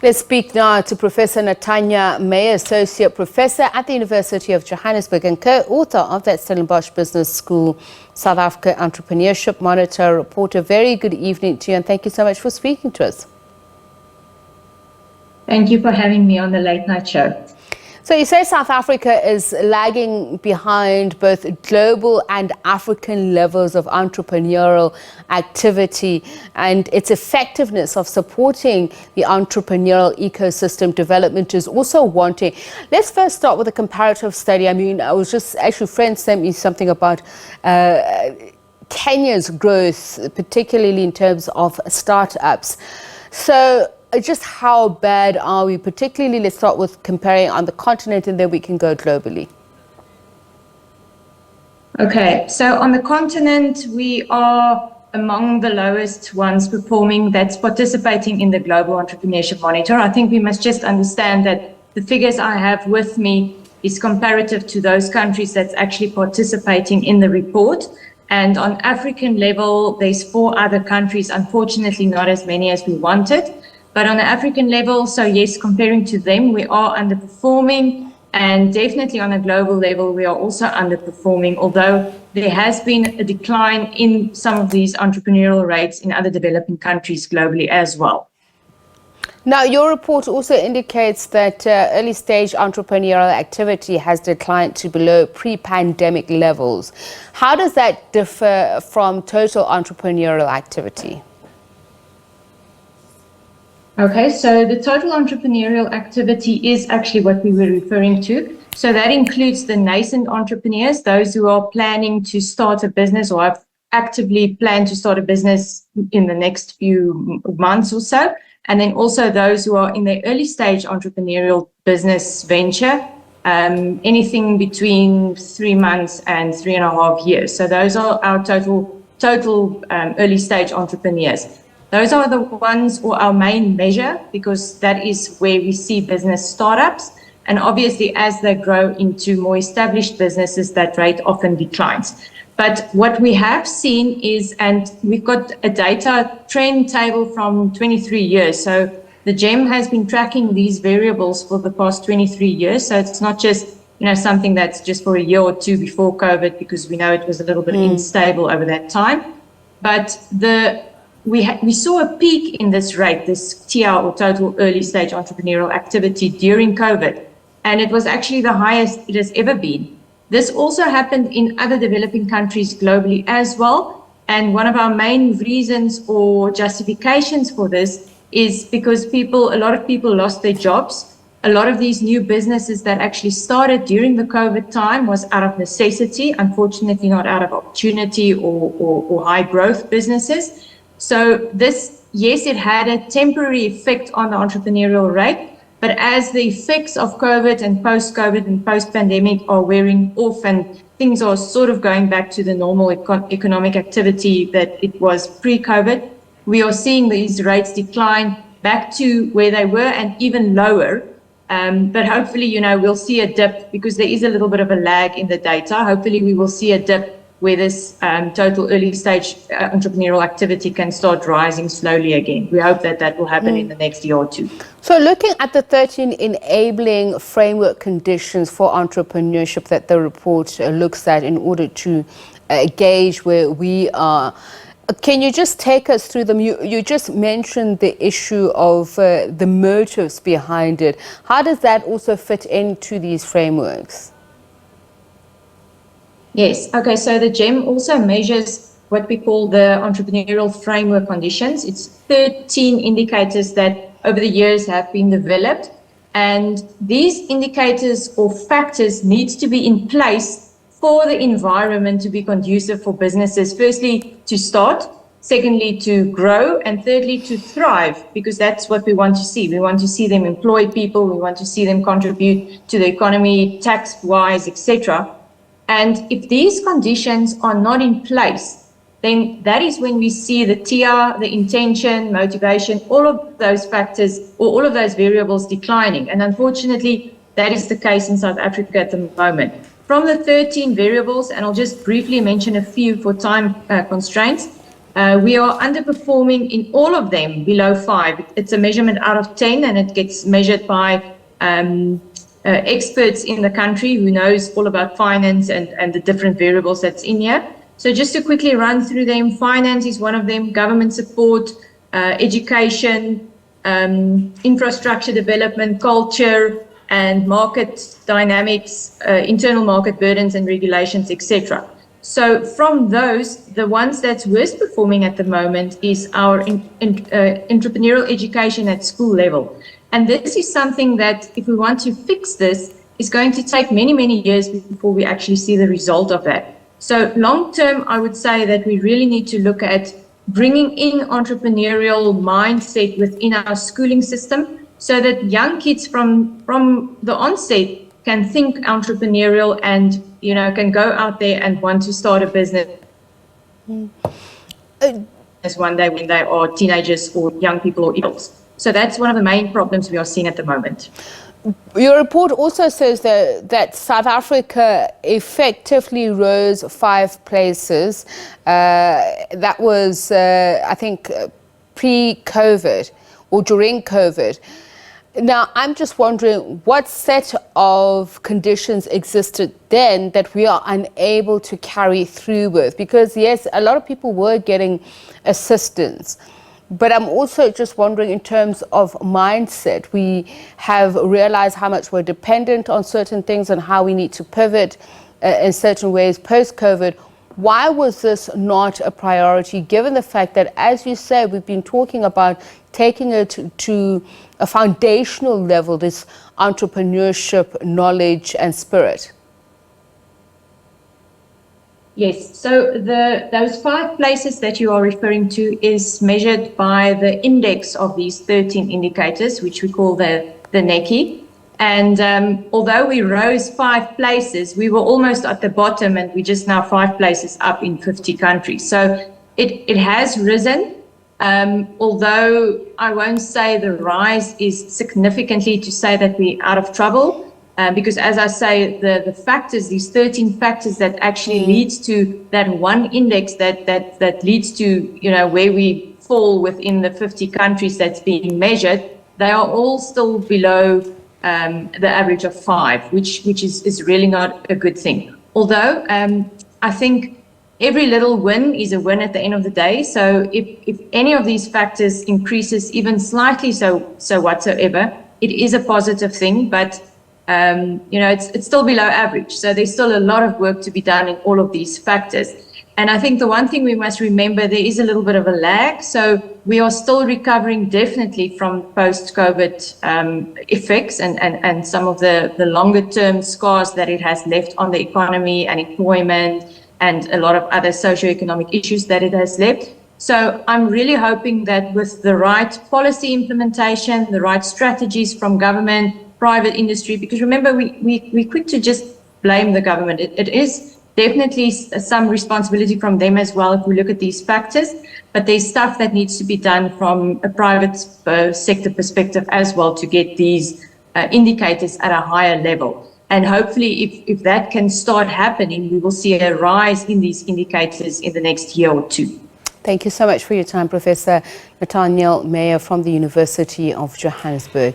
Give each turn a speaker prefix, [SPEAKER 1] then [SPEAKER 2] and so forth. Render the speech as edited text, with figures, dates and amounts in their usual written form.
[SPEAKER 1] Let's speak now to Professor Natanya Meyer, Associate Professor at the University of Johannesburg and co-author of that Stellenbosch Business School South Africa Entrepreneurship Monitor Report. A very good evening to you and thank you so much for speaking to us.
[SPEAKER 2] Thank you for having me on the Late Night Show.
[SPEAKER 1] So you say South Africa is lagging behind both global and African levels of entrepreneurial activity and its effectiveness of supporting the entrepreneurial ecosystem development is also wanting. Let's first start with a comparative study. I mean, friends sent me something about Kenya's growth, particularly in terms of startups. So just how bad are we? Particularly, let's start with comparing on the continent and then we can go globally.
[SPEAKER 2] Okay, so on the continent, we are among the lowest ones performing that's participating in the Global Entrepreneurship Monitor. I think we must just understand that the figures I have with me is comparative to those countries that's actually participating in the report. And on African level, there's 4 other countries, unfortunately not as many as we wanted. But on the African level, so yes, comparing to them, we are underperforming, and definitely on a global level, we are also underperforming, although there has been a decline in some of these entrepreneurial rates in other developing countries globally as well.
[SPEAKER 1] Now, your report also indicates that early stage entrepreneurial activity has declined to below pre-pandemic levels. How does that differ from total entrepreneurial activity?
[SPEAKER 2] Okay, so the total entrepreneurial activity is actually what we were referring to. So that includes the nascent entrepreneurs, those who are planning to start a business or have actively planned to start a business in the next few months or so. And then also those who are in the early stage entrepreneurial business venture, anything between 3 months and 3.5 years. So those are our total early stage entrepreneurs. Those are the ones, or our main measure, because that is where we see business startups. And obviously, as they grow into more established businesses, that rate often declines. But what we have seen is, and we've got a data trend table from 23 years. So the GEM has been tracking these variables for the past 23 years. So it's not just, something that's just for a year or two before COVID, because we know it was a little bit unstable over that time. But we saw a peak in this rate, this TR, or total early stage entrepreneurial activity, during COVID. And it was actually the highest it has ever been. This also happened in other developing countries globally as well. And one of our main reasons or justifications for this is because a lot of people lost their jobs. A lot of these new businesses that actually started during the COVID time was out of necessity, unfortunately not out of opportunity or high growth businesses. So this, yes, it had a temporary effect on the entrepreneurial rate, but as the effects of COVID and post-COVID and post-pandemic are wearing off and things are sort of going back to the normal economic activity that it was pre-COVID, we are seeing these rates decline back to where they were and even lower. But hopefully, we'll see a dip, because there is a little bit of a lag in the data. Hopefully we will see a dip where this total early stage entrepreneurial activity can start rising slowly again. We hope that will happen in the next year or two.
[SPEAKER 1] So looking at the 13 enabling framework conditions for entrepreneurship that the report looks at in order to gauge where we are, can you just take us through them? You just mentioned the issue of the motives behind it. How does that also fit into these frameworks?
[SPEAKER 2] Yes. Okay. So the GEM also measures what we call the entrepreneurial framework conditions. It's 13 indicators that over the years have been developed. And these indicators or factors need to be in place for the environment to be conducive for businesses. Firstly, to start. Secondly, to grow. And thirdly, to thrive, because that's what we want to see. We want to see them employ people. We want to see them contribute to the economy, tax-wise, etc. And if these conditions are not in place, then that is when we see the TR, the intention, motivation, all of those factors or all of those variables declining. And unfortunately, that is the case in South Africa at the moment. From the 13 variables, and I'll just briefly mention a few for time constraints, We are underperforming in all of them below 5. It's a measurement out of 10, and it gets measured by experts in the country who knows all about finance and the different variables that's in here. So just to quickly run through them, finance is one of them, government support, education, infrastructure development, culture, and market dynamics, internal market burdens and regulations, etc. So from those, the ones that's worst performing at the moment is our entrepreneurial education at school level. And this is something that, if we want to fix this, is going to take many, many years before we actually see the result of that. So long term, I would say that we really need to look at bringing in entrepreneurial mindset within our schooling system, so that young kids from the onset can think entrepreneurial and, you know, can go out there and want to start a business as one day when they are teenagers or young people or adults. So that's one of the main problems we are seeing at the moment.
[SPEAKER 1] Your report also says that South Africa effectively rose 5 places. That was, I think, pre-COVID or during COVID. Now, I'm just wondering what set of conditions existed then that we are unable to carry through with? Because, yes, a lot of people were getting assistance. But I'm also just wondering, in terms of mindset, we have realized how much we're dependent on certain things and how we need to pivot in certain ways post-COVID. Why was this not a priority, given the fact that, as you said, we've been talking about taking it to a foundational level, this entrepreneurship, knowledge and spirit?
[SPEAKER 2] Yes, so those 5 places that you are referring to is measured by the index of these 13 indicators, which we call the NECI. And although we rose 5 places, we were almost at the bottom, and we're just now 5 places up in 50 countries. So it has risen, although I won't say the rise is significantly to say that we're out of trouble. Because, as I say, the factors, these 13 factors that actually leads to that one index that leads to, you know, where we fall within the 50 countries that's being measured, they are all still below the average of 5, which is really not a good thing. Although I think every little win is a win at the end of the day. So if any of these factors increases even slightly, so whatsoever, it is a positive thing, but you know, it's still below average. So there's still a lot of work to be done in all of these factors. And I think the one thing we must remember, there is a little bit of a lag. So we are still recovering definitely from post-COVID effects and some of the longer term scars that it has left on the economy and employment and a lot of other socioeconomic issues that it has left. So I'm really hoping that with the right policy implementation, the right strategies from government, private industry, because remember, we're quick to just blame the government. It is definitely some responsibility from them as well if we look at these factors, but there's stuff that needs to be done from a private sector perspective as well to get these indicators at a higher level. And hopefully if that can start happening, we will see a rise in these indicators in the next year or 2.
[SPEAKER 1] Thank you so much for your time, Professor Natanya Meyer from the University of Johannesburg.